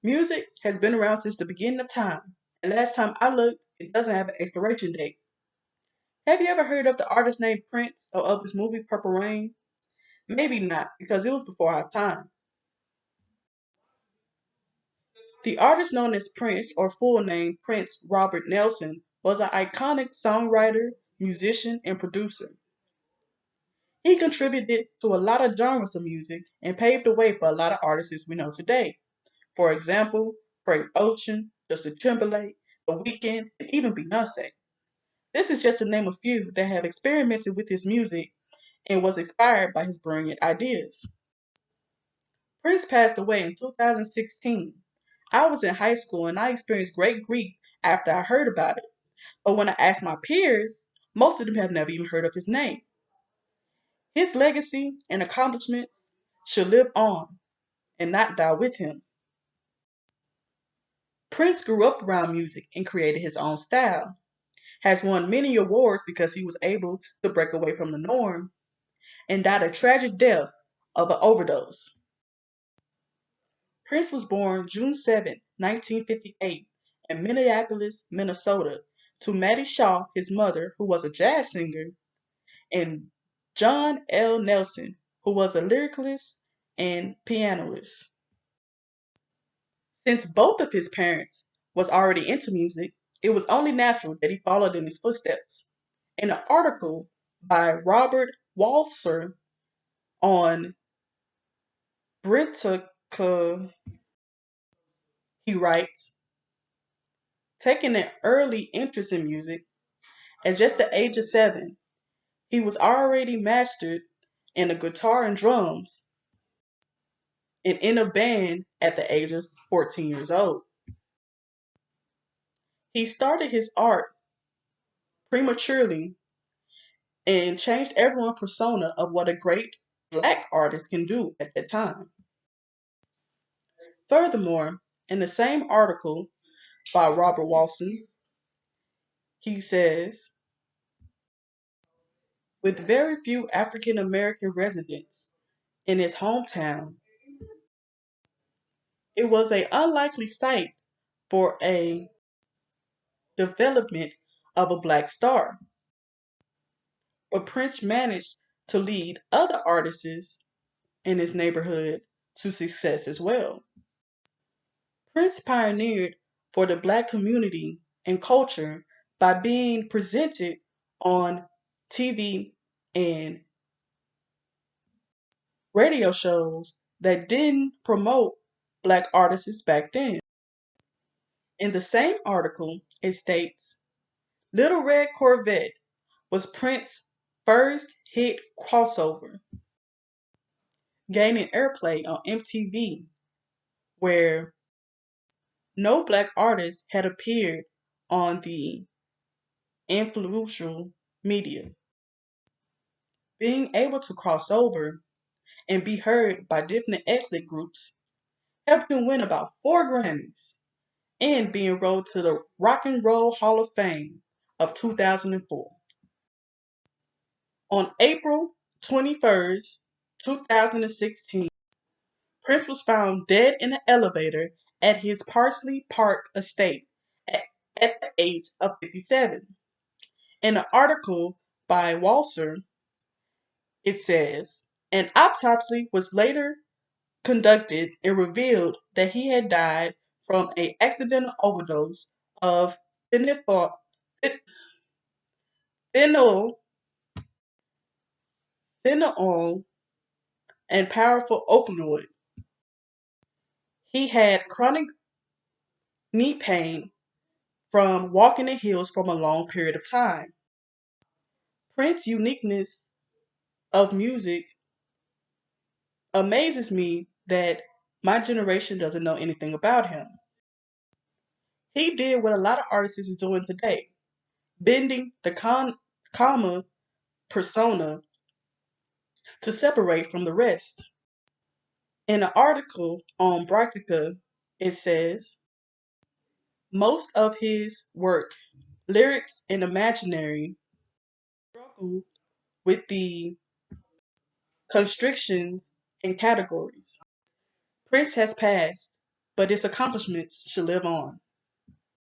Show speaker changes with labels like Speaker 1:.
Speaker 1: Music has been around since the beginning of time, and last time I looked, it doesn't have an expiration date. Have you ever heard of the artist named Prince or of his movie Purple Rain? Maybe not, because it was before our time. The artist known as Prince, or full name Prince Robert Nelson, was an iconic songwriter, musician, and producer. He contributed to a lot of genres of music and paved the way for a lot of artists we know today. For example, Frank Ocean, Justin Timberlake, The Weeknd, and even Beyonce. This is just to name a few that have experimented with his music and was inspired by his brilliant ideas. Prince passed away in 2016. I was in high school and I experienced great grief after I heard about it. But when I asked my peers, most of them have never even heard of his name. His legacy and accomplishments should live on and not die with him. Prince grew up around music and created his own style, has won many awards because he was able to break away from the norm, and died a tragic death of an overdose. Prince was born June 7, 1958, in Minneapolis, Minnesota, to Mattie Shaw, his mother, who was a jazz singer, and John L. Nelson, who was a lyricist and pianist. Since both of his parents was already into music, it was only natural that he followed in his footsteps. In an article by Robert Walser on Britannica, he writes, taking an early interest in music, at just the age of 7, he was already mastered in the guitar and drums and in a band at the age of 14 years old. He started his art prematurely and changed everyone's persona of what a great black artist can do at that time. Furthermore, in the same article by Robert Walson, he says, with very few African American residents in his hometown, it was an unlikely sight for a development of a black star. But Prince managed to lead other artists in his neighborhood to success as well. Prince pioneered for the black community and culture by being presented on TV and radio shows that didn't promote black artists back then. In the same article, it states Little Red Corvette was Prince's first hit crossover, gaining airplay on MTV, where no black artist had appeared on the influential media. Being able to cross over and be heard by different ethnic groups helped him win about 4 Grammys and be enrolled to the Rock and Roll Hall of Fame of 2004. On April 21st, 2016, Prince was found dead in an elevator at his Parsley Park estate at, at the age of 57. In an article by Walser, it says, an autopsy was later conducted and revealed that he had died from an accidental overdose of phenyl, phenyl, phenyl and powerful opioid. He had chronic knee pain from walking in heels from a long period of time. Prince's uniqueness of music amazes me that my generation doesn't know anything about him. He did what a lot of artists is doing today, bending the comma persona to separate from the rest. In an article on Britannica, it says most of his work, lyrics and imaginary, struggle with the constrictions and categories. Prince has passed, but its accomplishments should live on.